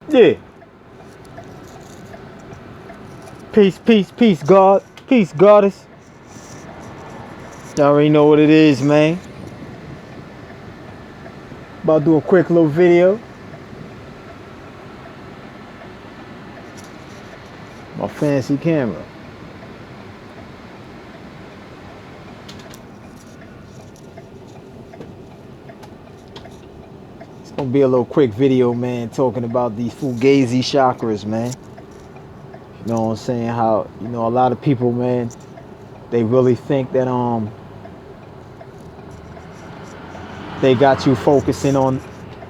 Yeah. Peace, peace, peace, God. Peace, goddess. Y'all already know what it is, man. About to do a quick little video. My fancy camera. It's gonna be a little quick video, man, talking about these fugazi chakras, man. You know what I'm saying? How, a lot of people, man, they really think that they got you focusing on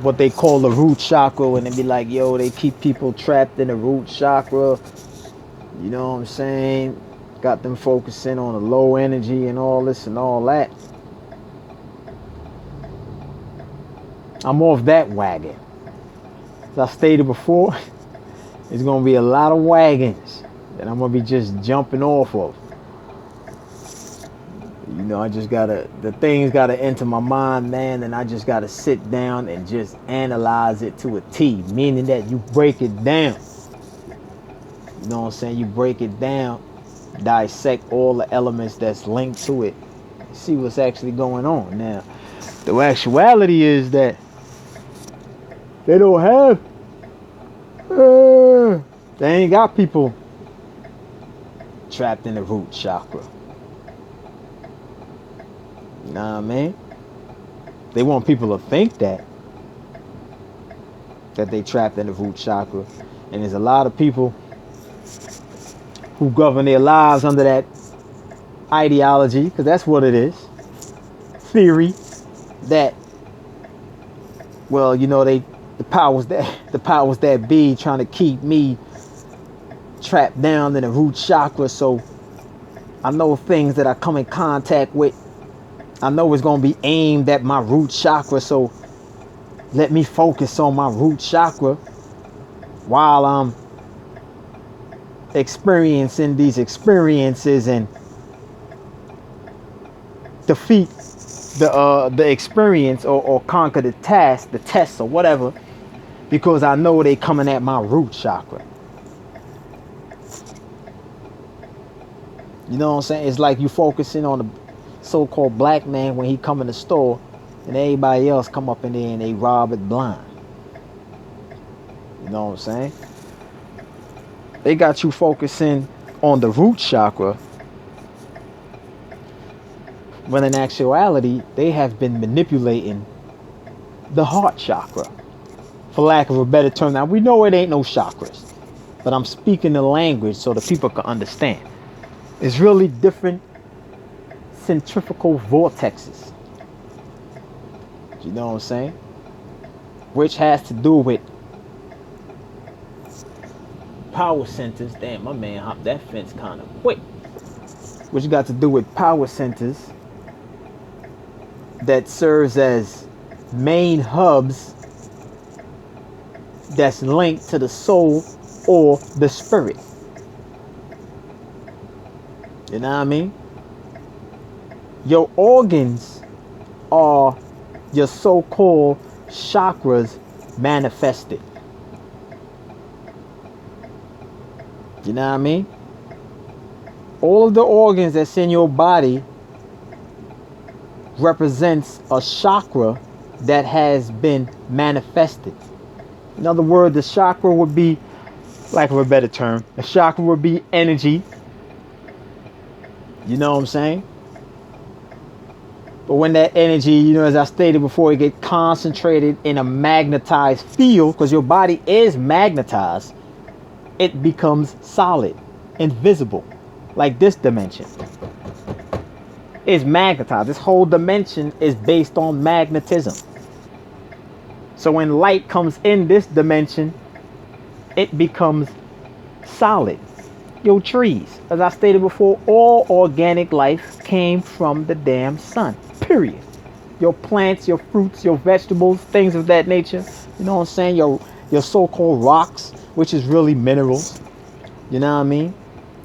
what they call the root chakra, and they be like, yo, they keep people trapped in the root chakra. You know what I'm saying? Got them focusing on the low energy and all this and all that. I'm off that wagon. As I stated before, there's going to be a lot of wagons that I'm going to be just jumping off of. I just the things gotta enter my mind, man, and I just gotta sit down and just analyze it to a T, meaning that you break it down. You know what I'm saying? You break it down, dissect all the elements that's linked to it, see what's actually going on. Now, the actuality is that they don't have, they ain't got people trapped in the root chakra. You know what I mean? They want people to think that they trapped in the root chakra. And there's a lot of people who govern their lives under that ideology, because that's what it is. Theory that, well, the powers that be trying to keep me trapped down in the root chakra. So I know things that I come in contact with, I know it's going to be aimed at my root chakra, so let me focus on my root chakra while I'm experiencing these experiences and defeat the experience or conquer the task, the test or whatever, because I know they coming at my root chakra. You know what I'm saying? It's like you focusing on the so-called black man when he come in the store and everybody else come up in there and they rob it blind. You know what I'm saying? They got you focusing on the root chakra when in actuality they have been manipulating the heart chakra, for lack of a better term. Now we know it ain't no chakras, but I'm speaking the language so the people can understand. It's really different centrifugal vortexes. You know what I'm saying? Which has to do with power centers. Damn, my man hopped that fence kind of quick. Which got to do with power centers that serves as main hubs that's linked to the soul or the spirit. You know what I mean? Your organs are your so-called chakras manifested. You know what I mean? All of the organs that's in your body represents a chakra that has been manifested. In other words, the chakra would be, lack of a better term, the chakra would be energy. You know what I'm saying? But when that energy, as I stated before, it get concentrated in a magnetized field, because your body is magnetized, it becomes solid, invisible, like this dimension. It's magnetized. This whole dimension is based on magnetism. So when light comes in this dimension, it becomes solid. Your trees, as I stated before, all organic life came from the damn sun. Period. Your plants, your fruits, your vegetables, things of that nature. You know what I'm saying? Your so-called rocks, which is really minerals. You know what I mean?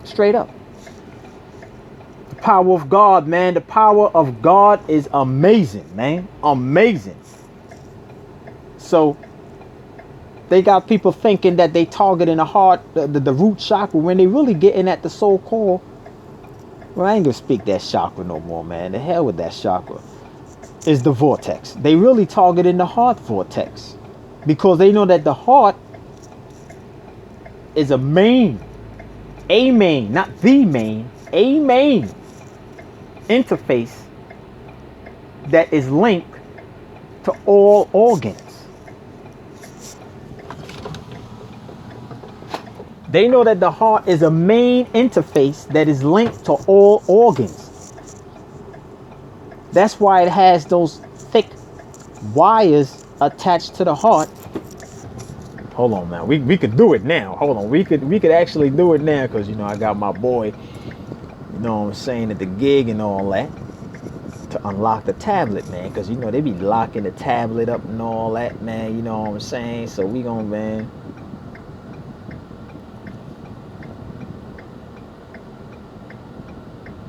Straight up. The power of God, man. The power of God is amazing, man. Amazing. So They got people thinking that they targeting the heart, the root chakra, when they really getting at the so-called. Well, I ain't gonna speak that chakra no more, man. The hell with that chakra. Is the vortex. They really targeting the heart vortex, because they know that the heart is a main, not the main, a main interface that is linked to all organs. They know that the heart is a main interface that is linked to all organs. That's why it has those thick wires attached to the heart. Hold on, man. We could do it now. Hold on. We could actually do it now, because you know I got my boy, you know what I'm saying, at the gig and all that, to unlock the tablet, man, because you know they be locking the tablet up and all that, man. You know what I'm saying? So we gonna, man.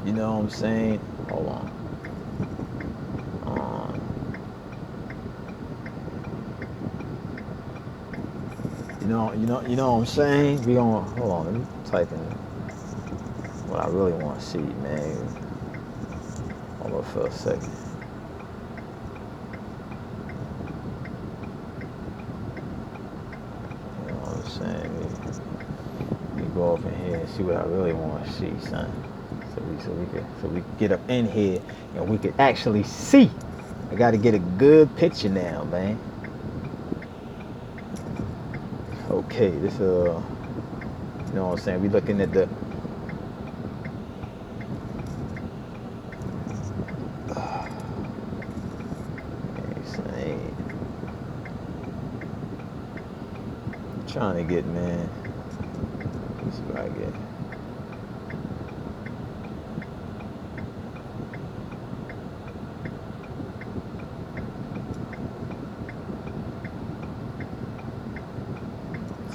You know what I'm saying? Hold on. You know what I'm saying? We gonna, hold on, let me type in what I really want to see, man. Hold on for a second. You know what I'm saying? We go over here and see what I really want to see, son. So we get up in here and we could actually see. I got to get a good picture now, man. Okay, this you know what I'm saying? We looking at the trying to get, man. Let's see what I get.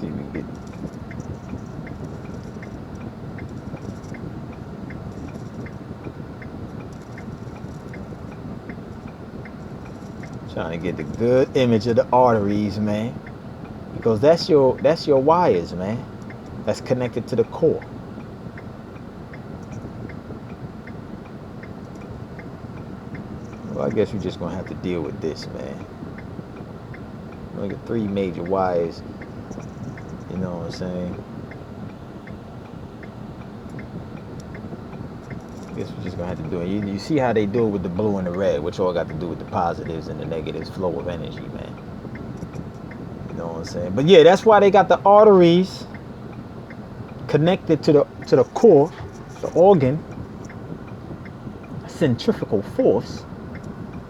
See if we can get. Trying to get the good image of the arteries, man. Because that's your wires, man. That's connected to the core. Well, I guess we're just gonna have to deal with this, man. Look at 3 major wires. You know what I'm saying? I guess we're just gonna have to do it. You see how they do it with the blue and the red, which all got to do with the positives and the negatives, flow of energy, man. You know what I'm saying? But yeah, that's why they got the arteries connected to the core, the organ, centrifugal force,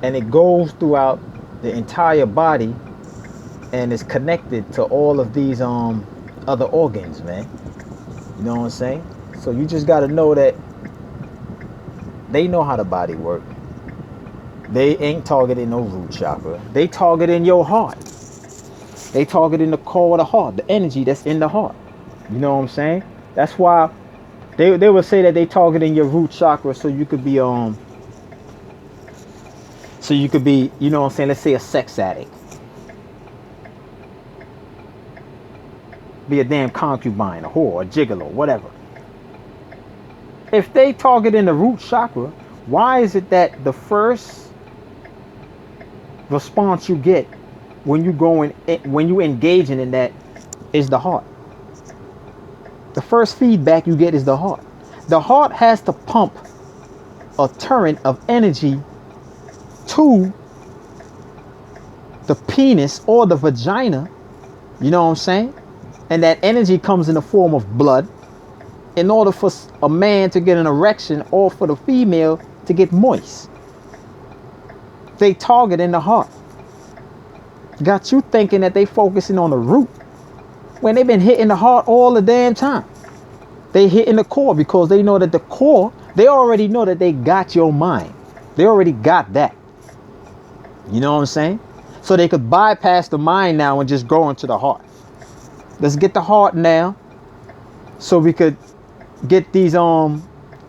and it goes throughout the entire body and is connected to all of these other organs, man. You know what I'm saying? So you just got to know that they know how the body works. They ain't targeting no root chakra. They targeting your heart. They targeting the core of the heart, the energy that's in the heart. You know what I'm saying? That's why they would say that they targeting your root chakra, so you could be you know what I'm saying, let's say a sex addict. Be a damn concubine, a whore, a gigolo, whatever. If they targeting the root chakra, why is it that the first response you get when you engaging in that is the heart? The first feedback you get is the heart. The heart has to pump a current of energy to the penis or the vagina. You know what I'm saying? And that energy comes in the form of blood in order for a man to get an erection or for the female to get moist. They target in the heart. Got you thinking that they focusing on the root when they've been hitting the heart all the damn time. They hitting the core because they know that the core, they already know that they got your mind. They already got that. You know what I'm saying? So they could bypass the mind now and just go into the heart. Let's get the heart now so we could get these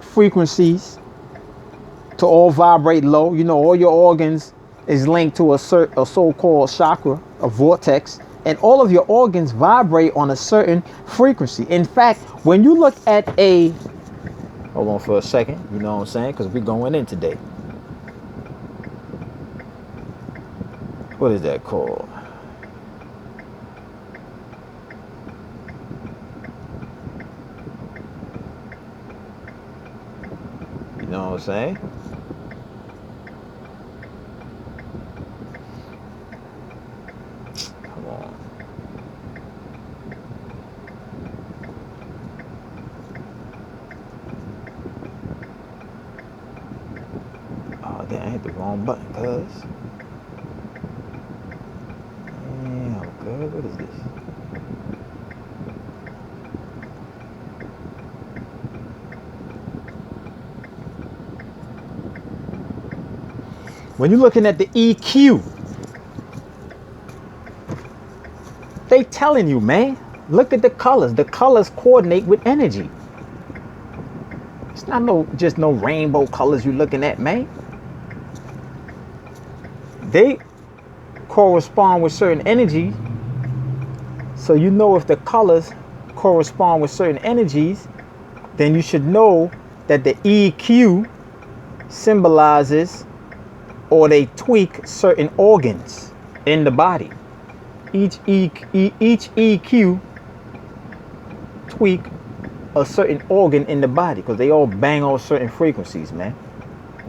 frequencies to all vibrate low. You know, all your organs is linked to a so-called chakra, a vortex, And all of your organs vibrate on a certain frequency. In fact, when you look at hold on for a second, you know what I'm saying? Because we're going in today. What is that called? You know what I'm saying? Come on. Oh, damn, I hit the wrong button, cuz. Damn, cuz, what is this? When you're looking at the EQ, they telling you, man, look at the colors. The colors coordinate with energy. It's not just no rainbow colors you're looking at, man. They correspond with certain energy. So you know if the colors correspond with certain energies, then you should know that the EQ symbolizes or they tweak certain organs in the body. Each EQ tweak a certain organ in the body because they all bang on certain frequencies, man.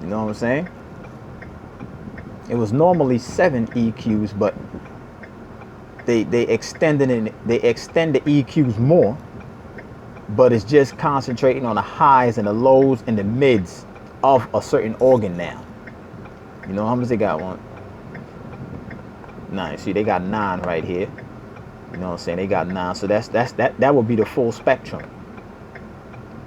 You know what I'm saying? It was normally 7 EQs, but they extended the EQs more, but it's just concentrating on the highs and the lows and the mids of a certain organ now. You know how much they got? 9. See, they got 9 right here. You know what I'm saying? They got 9. So that would be the full spectrum.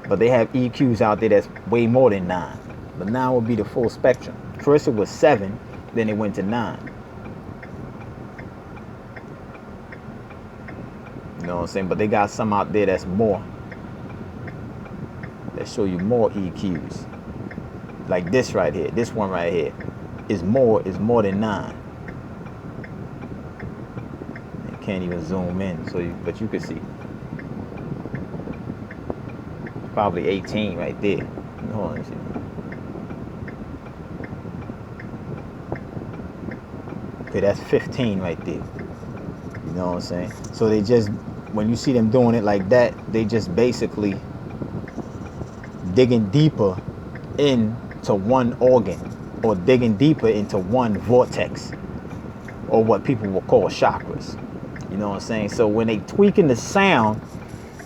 But they have EQs out there that's way more than 9. But 9 would be the full spectrum. First it was 7, then it went to 9. You know what I'm saying? But they got some out there that's more. That show you more EQs. Like this right here. This one right here is more than 9. You can't even zoom in, but you can see. Probably 18 right there. Hold on, see. Okay, that's 15 right there. You know what I'm saying? So they just, when you see them doing it like that, they just basically digging deeper into one organ or digging deeper into one vortex or what people will call chakras. You know what I'm saying? So when they tweaking the sound,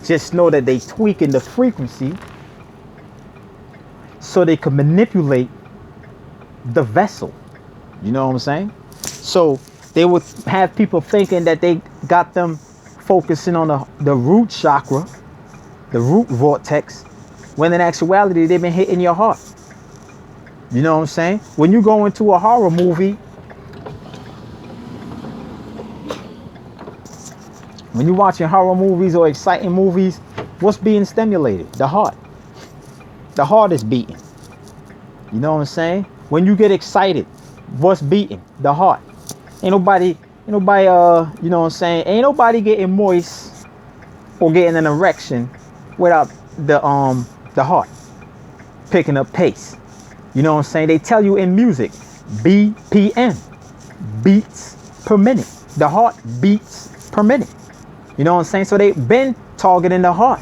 just know that they tweaking the frequency so they can manipulate the vessel. You know what I'm saying? So they would have people thinking that they got them focusing on the root chakra, the root vortex, when in actuality they've been hitting your heart. You know what I'm saying? When you go into a horror movie, when you're watching horror movies or exciting movies, what's being stimulated? The heart. The heart is beating. You know what I'm saying? When you get excited, what's beating? The heart. Ain't nobody, you know what I'm saying? Ain't nobody getting moist or getting an erection without the heart picking up pace. You know what I'm saying? They tell you in music, BPM, beats per minute. The heart beats per minute. You know what I'm saying? So they've been targeting the heart.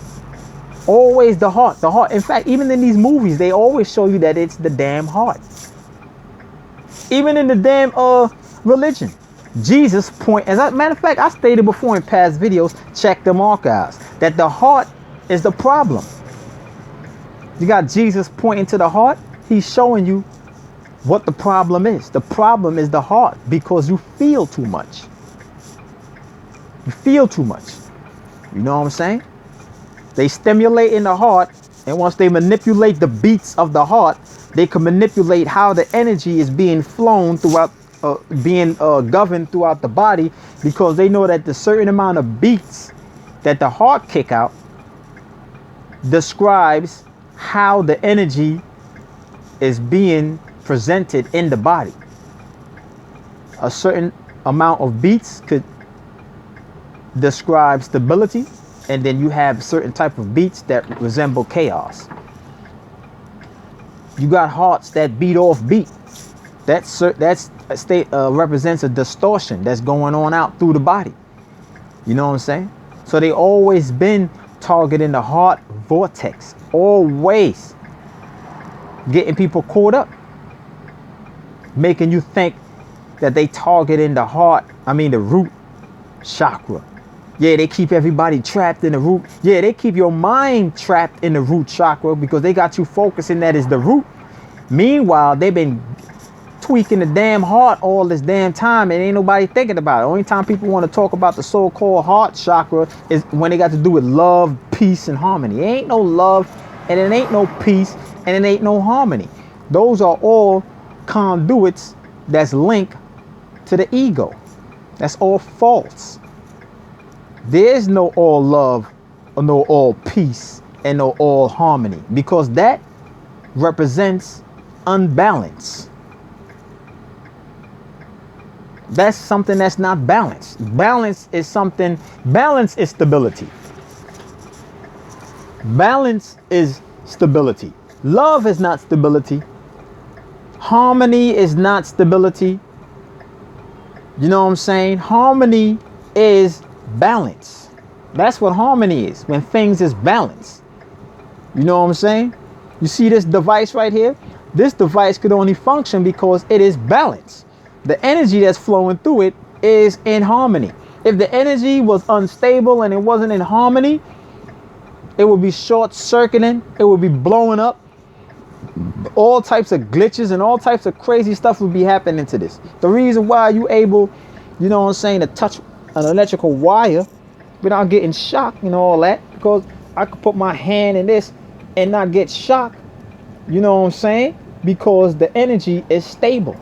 Always the heart, the heart. In fact, even in these movies, they always show you that it's the damn heart. Even in the damn religion, Jesus as a matter of fact, I stated before in past videos, check them archives, that the heart is the problem. You got Jesus pointing to the heart. He's showing you what the problem is. The problem is the heart because you feel too much. You feel too much. You know what I'm saying? They stimulate in the heart, and once they manipulate the beats of the heart, they can manipulate how the energy is being flown throughout, being governed throughout the body, because they know that the certain amount of beats that the heart kick out describes how the energy is being presented in the body. A certain amount of beats could describe stability, and then you have certain type of beats that resemble chaos. You got hearts that beat off beat. That's a state represents a distortion that's going on out through the body. You know what I'm saying? So they always been targeting the heart vortex, always getting people caught up, making you think that they targeting the heart. I mean the root chakra. Yeah, they keep everybody trapped in the root. Yeah, they keep your mind trapped in the root chakra because they got you focusing that is the root. Meanwhile, they've been tweaking the damn heart all this damn time and ain't nobody thinking about it. Only time people want to talk about the so-called heart chakra is when they got to do with love, peace, and harmony. It ain't no love, and it ain't no peace, and it ain't no harmony. Those are all conduits that's linked to the ego. That's all false. There's no all love or no all peace and no all harmony, because that represents unbalance. That's something that's not balanced. Balance is stability. Balance is stability. Love is not stability. Harmony is not stability. You know what I'm saying? Harmony is balance. That's what harmony is, when things is balanced. You know what I'm saying? You see this device right here? This device could only function because it is balanced. The energy that's flowing through it is in harmony. If the energy was unstable and it wasn't in harmony, it would be short-circuiting, it would be blowing up. All types of glitches and all types of crazy stuff would be happening to this. The reason why you able, you know what I'm saying, to touch an electrical wire without getting shocked and all that, because I could put my hand in this and not get shocked. You know what I'm saying? Because the energy is stable.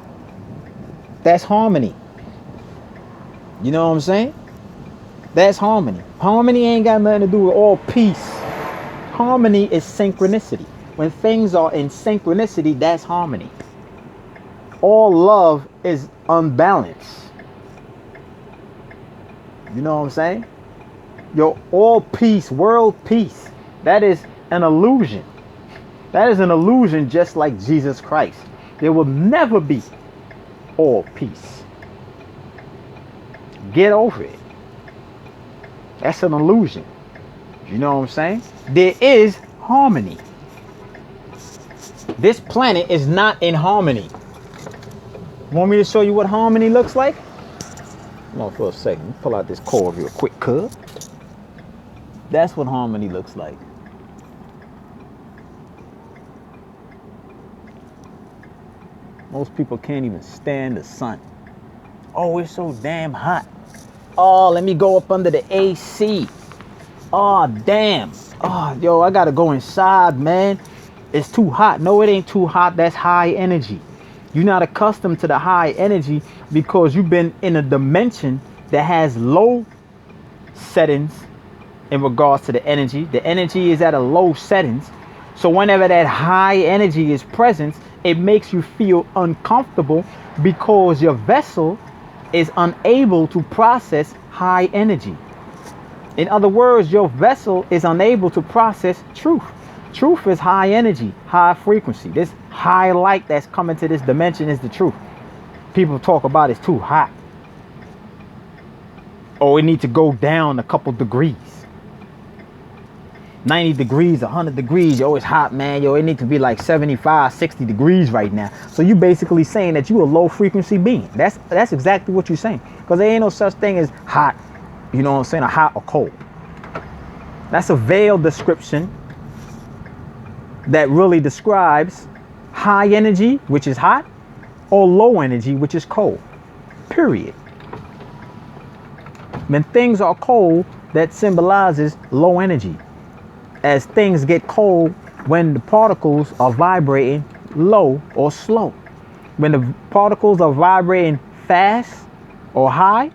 That's harmony. You know what I'm saying? That's harmony. Harmony ain't got nothing to do with all peace. Harmony is synchronicity. When things are in synchronicity, that's harmony. All love is unbalanced. You know what I'm saying? Your all peace, world peace, that is an illusion. That is an illusion, just like Jesus Christ. There will never be all peace. Get over it. That's an illusion. You know what I'm saying? There is harmony. This planet is not in harmony. Want me to show you what harmony looks like? Hold on for a second. Pull out this cord real quick, cuz. That's what harmony looks like. Most people can't even stand the sun. Oh, it's so damn hot. Oh, let me go up under the AC. Oh, damn. Oh, yo, I gotta go inside, man. It's too hot. No, it ain't too hot. That's high energy. You're not accustomed to the high energy because you've been in a dimension that has low settings in regards to the energy. The energy is at a low settings. So whenever that high energy is present, it makes you feel uncomfortable because your vessel is unable to process high energy. In other words, your vessel is unable to process truth. Truth is high energy, high frequency. This high light that's coming to this dimension is the truth. People talk about it's too hot. Oh, it needs to go down a couple degrees. 90 degrees, 100 degrees, yo, it's hot, man. Yo, it needs to be like 75, 60 degrees right now. So you basically saying that you a low frequency being. That's exactly what you're saying. Because there ain't no such thing as hot, you know what I'm saying, or hot or cold. That's a veiled description that really describes high energy, which is hot, or low energy, which is cold. Period. When things are cold, that symbolizes low energy. As things get cold, when the particles are vibrating low or slow. When the particles are vibrating fast or high,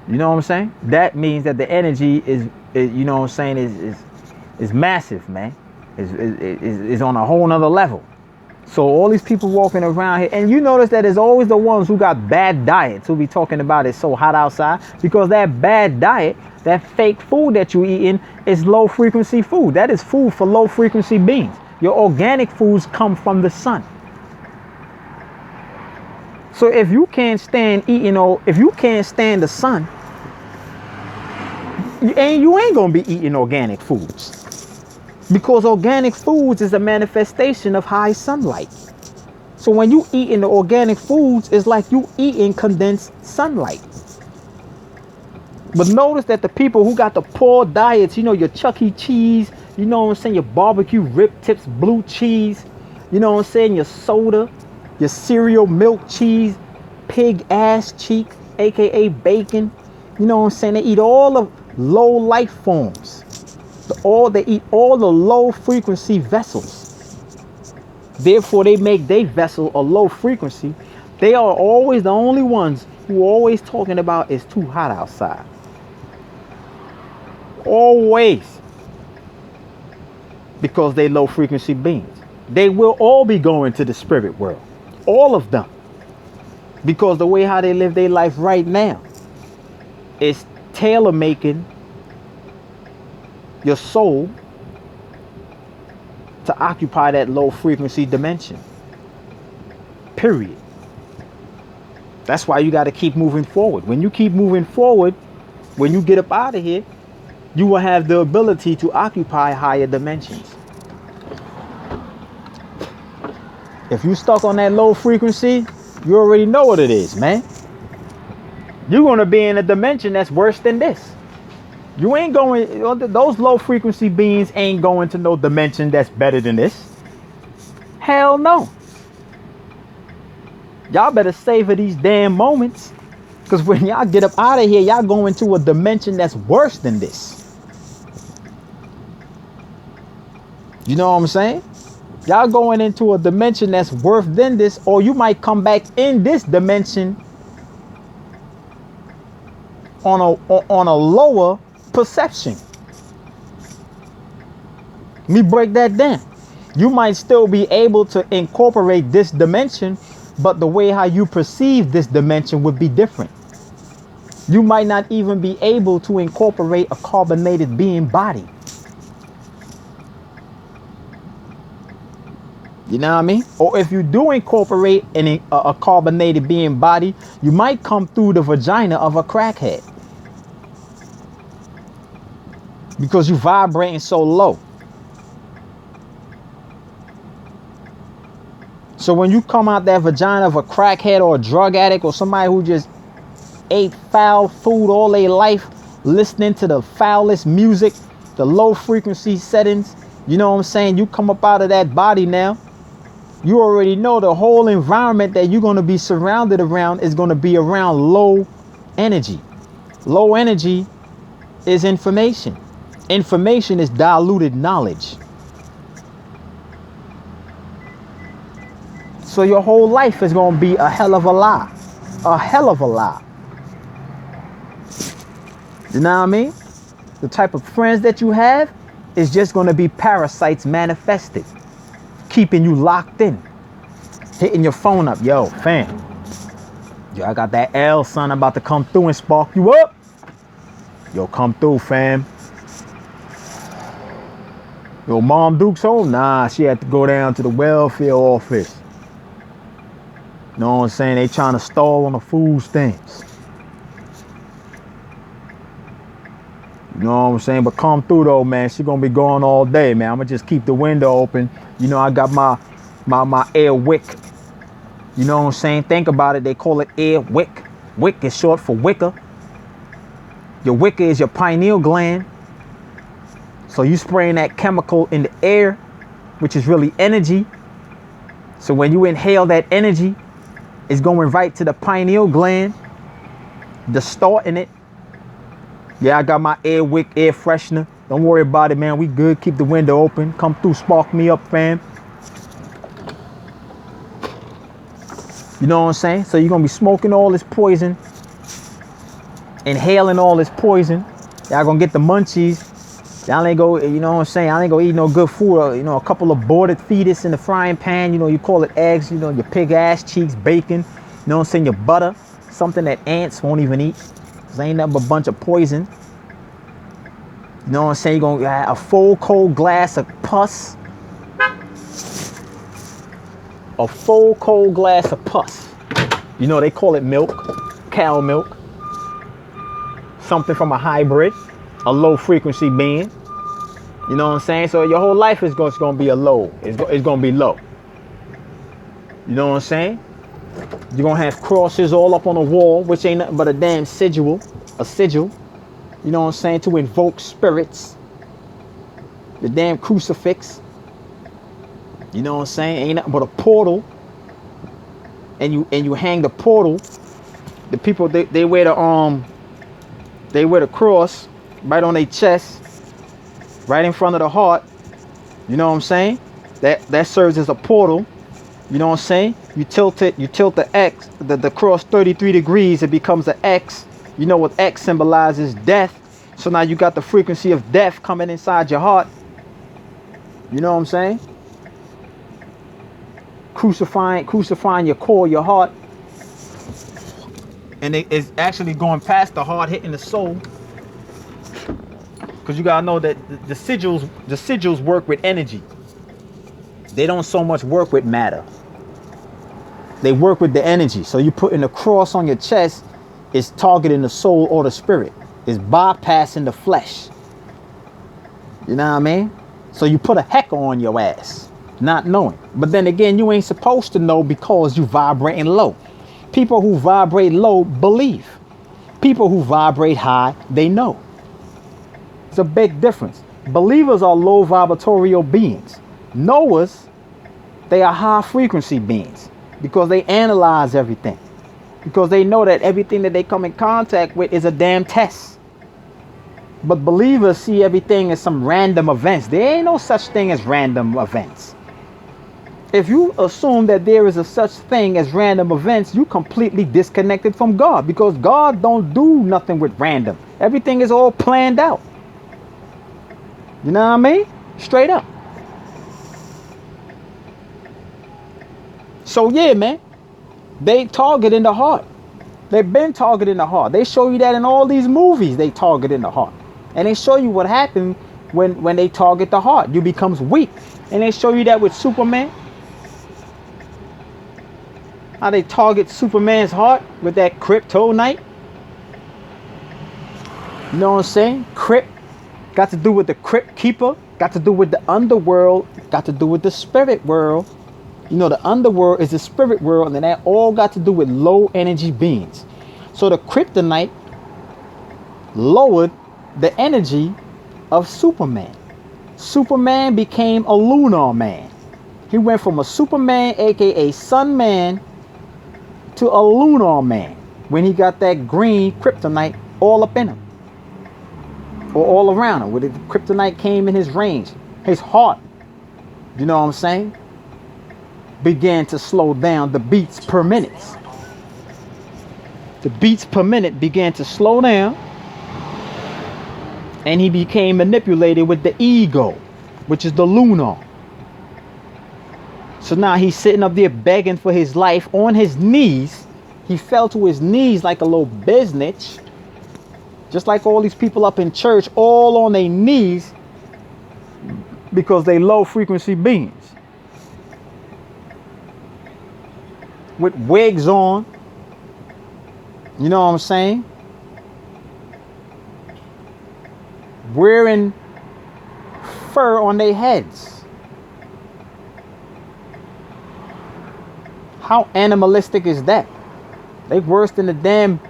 you know what I'm saying? That means that the energy is you know what I'm saying, is massive, man. Is on a whole nother level. So all these people walking around here, and you notice that it's always the ones who got bad diets who be talking about it's so hot outside, because that bad diet, that fake food that you eating is low frequency food. That is food for low frequency beings. Your organic foods come from the sun. So if you can't stand eating, or if you can't stand the sun, you ain't gonna be eating organic foods. Because organic foods is a manifestation of high sunlight. So when you eating the organic foods, it's like you eating condensed sunlight. But notice that the people who got the poor diets, you know, your Chuck E. Cheese, you know what I'm saying, your barbecue rib tips, blue cheese, you know what I'm saying, your soda, your cereal milk cheese, pig ass cheek, aka bacon, you know what I'm saying, they eat all of low light forms. They eat all the low frequency vessels. Therefore, they make their vessel a low frequency. They are always the only ones who are always talking about it's too hot outside. Always. Because they low frequency beings. They will all be going to the spirit world. All of them. Because the way how they live their life right now is tailor making your soul to occupy that low frequency dimension. Period. That's why you got to keep moving forward. When you keep moving forward, when you get up out of here, you will have the ability to occupy higher dimensions. If you stuck on that low frequency, you already know what it is, man. You're going to be in a dimension that's worse than this. You ain't going, those low frequency beings ain't going to no dimension that's better than this. Hell no. Y'all better savor these damn moments. Because when y'all get up out of here, y'all go into a dimension that's worse than this. You know what I'm saying? Y'all going into a dimension that's worse than this, or you might come back in this dimension on a lower perception. Let me break that down. You might still be able to incorporate this dimension, but the way how you perceive this dimension would be different. You might not even be able to incorporate a carbonated being body. You know what I mean? Or if you do incorporate a carbonated being body, you might come through the vagina of a crackhead. Because you vibrating so low. So when you come out that vagina of a crackhead or a drug addict or somebody who just ate foul food all their life, listening to the foulest music, the low frequency settings, you know what I'm saying? You come up out of that body now, you already know the whole environment that you're going to be surrounded around is going to be around low energy. Low energy is information. Information is diluted knowledge. So your whole life is going to be a hell of a lie. A hell of a lie. You know what I mean? The type of friends that you have is just going to be parasites manifested. Keeping you locked in. Hitting your phone up. Yo, fam. Yo, I got that L, son. I'm about to come through and spark you up. Yo, come through, fam. Yo, Mom Duke's home? Nah, she had to go down to the welfare office. You know what I'm saying? They trying to stall on the food stamps. You know what I'm saying? But come through though, man. She gonna be gone all day, man. I'm gonna just keep the window open. You know, I got my air wick. You know what I'm saying? Think about it. They call it air wick. Wick is short for wicker. Your wicker is your pineal gland. So you spraying that chemical in the air, which is really energy. So when you inhale that energy, it's going right to the pineal gland, distorting it. Yeah, I got my air wick, air freshener. Don't worry about it, man. We good. Keep the window open. Come through, spark me up, fam. You know what I'm saying? So you're going to be smoking all this poison, inhaling all this poison. Y'all going to get the munchies. Y'all ain't go, you know what I'm saying? Y'all ain't go eat no good food. Or, you know, a couple of aborted fetus in the frying pan. You know, you call it eggs. You know, your pig ass cheeks, bacon. You know what I'm saying? Your butter, something that ants won't even eat. Cause ain't nothing but a bunch of poison. You know what I'm saying? You're gonna have a full cold glass of pus. A full cold glass of pus. You know, they call it milk, cow milk. Something from a hybrid, a low frequency being. You know what I'm saying? So your whole life is going to be a low. It's going to be low. You know what I'm saying? You're going to have crosses all up on the wall, which ain't nothing but a damn sigil. A sigil. You know what I'm saying? To invoke spirits. The damn crucifix. You know what I'm saying? Ain't nothing but a portal. And you hang the portal. The people, they wear the cross right on their chest. Right in front of the heart. You know what I'm saying? That serves as a portal. You know what I'm saying? You tilt the X, the cross 33 degrees, it becomes an X. You know what X symbolizes? Death. So now you got the frequency of death coming inside your heart. You know what I'm saying? Crucifying your core, your heart. And it's actually going past the heart, hitting the soul. Because you gotta know that the sigils work with energy. They don't so much work with matter. They work with the energy. So you putting a cross on your chest is targeting the soul or the spirit. It's bypassing the flesh. You know what I mean? So you put a hecker on your ass, not knowing. But then again, you ain't supposed to know because you vibrating low. People who vibrate low believe. People who vibrate high, they know. It's a big difference. Believers are low vibratorial beings. Knowers, they are high frequency beings because they analyze everything. Because they know that everything that they come in contact with is a damn test. But believers see everything as some random events. There ain't no such thing as random events. If you assume that there is a such thing as random events, you completely disconnected from God, because God don't do nothing with random. Everything is all planned out. You know what I mean? Straight up. So yeah, man, they target in the heart. They've been targeting the heart. They show you that in all these movies. They target in the heart. And they show you what happened when they target the heart. You becomes weak. And they show you that with Superman. How they target Superman's heart with that kryptonite. You know what I'm saying? Crypt got to do with the crypt keeper. Got to do with the underworld. Got to do with the spirit world. You know, the underworld is the spirit world, and that all got to do with low energy beings. So the kryptonite lowered the energy of Superman. Superman became a lunar man. He went from a Superman, aka Sun Man, to a lunar man when he got that green kryptonite all up in him. Or all around him. Where the kryptonite came in his range. His heart, you know what I'm saying, began to slow down the beats per minute. The beats per minute began to slow down. And he became manipulated with the ego, which is the lunar. So now he's sitting up there begging for his life on his knees. He fell to his knees like a little biznitch. Just like all these people up in church, all on their knees because they low frequency beings. With wigs on. You know what I'm saying? Wearing fur on their heads. How animalistic is that? They worse than the damn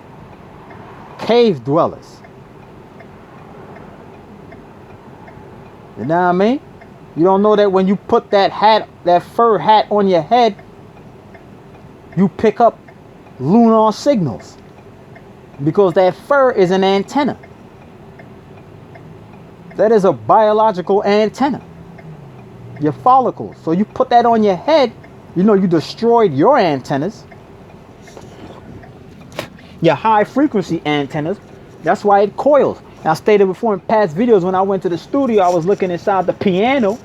cave dwellers. You know what I mean? You don't know that when you put that hat, that fur hat on your head, you pick up lunar signals. Because that fur is an antenna. That is a biological antenna. Your follicles. So you put that on your head, you know you destroyed your antennas. Your high frequency antennas. That's why it coils. I stated before in past videos, when I went to the studio, I was looking inside the piano,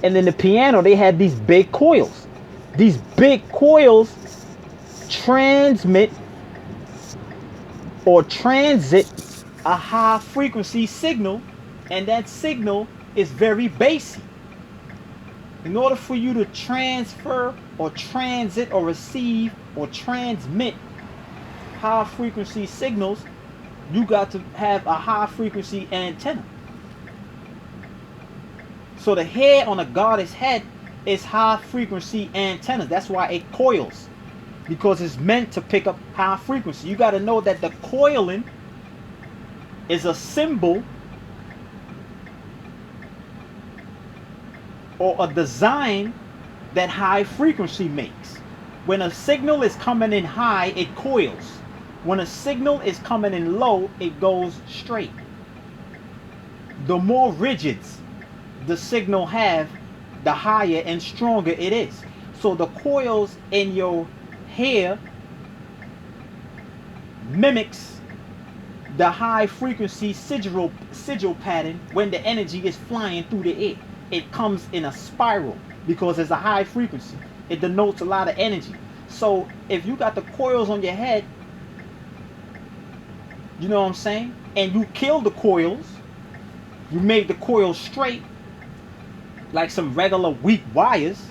and then the piano, they had these big coils. These big coils transmit or transit a high frequency signal, and that signal is very basic. In order for you to transfer or transit or receive or transmit high frequency signals, you got to have a high frequency antenna. So the hair on a goddess head is high frequency antennas. That's why it coils, because it's meant to pick up high frequency. You got to know that the coiling is a symbol or a design that high frequency makes. When a signal is coming in high, it coils. When a signal is coming in low, it goes straight. The more rigids the signal have, the higher and stronger it is. So the coils in your hair mimics the high frequency sigil pattern when the energy is flying through the air. It comes in a spiral because it's a high frequency. It denotes a lot of energy. So if you got the coils on your head, you know what I'm saying, and you kill the coils, you made the coils straight like some regular weak wires.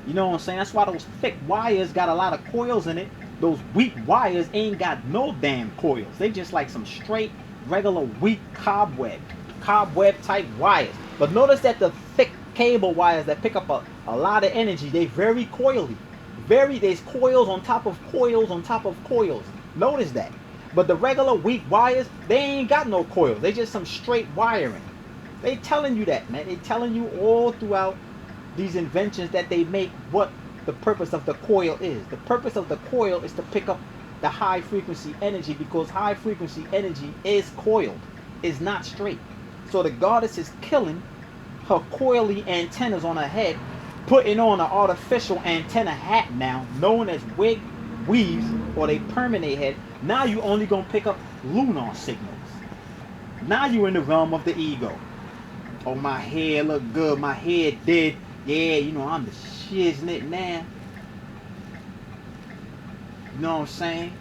You know what I'm saying? That's why those thick wires got a lot of coils in it. Those weak wires ain't got no damn coils. They just like some straight, regular, weak cobweb type wires. But notice that the thick cable wires that pick up a lot of energy, they very coily. There's coils on top of coils on top of coils. Notice that. But the regular weak wires, they ain't got no coils. They just some straight wiring. They telling you that, man. They telling you all throughout these inventions that they make what the purpose of the coil is. The purpose of the coil is to pick up the high frequency energy, because high frequency energy is coiled. It's not straight. So the goddess is killing her coily antennas on her head, putting on an artificial antenna hat now, known as wig, weaves, or they permanent head. Now you only gonna pick up lunar signals. Now you in the realm of the ego. Oh, my hair look good. My hair did. Yeah, you know, I'm the shiznit now. You know what I'm saying?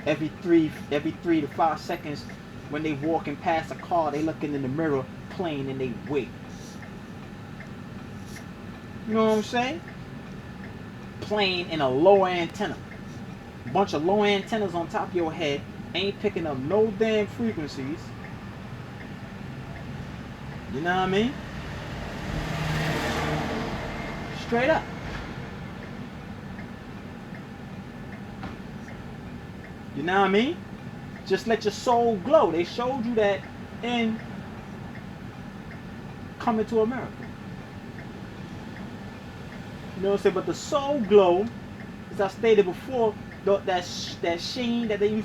Every three to 5 seconds, when they walking past a car, they looking in the mirror, playing in they wig. You know what I'm saying? Playing in a low antenna. Bunch of low antennas on top of your head, ain't picking up no damn frequencies. You know what I mean? Straight up. You know what I mean? Just let your soul glow. They showed you that in Coming to America. You know what I'm saying? But the soul glow, as I stated before, that sheen that they used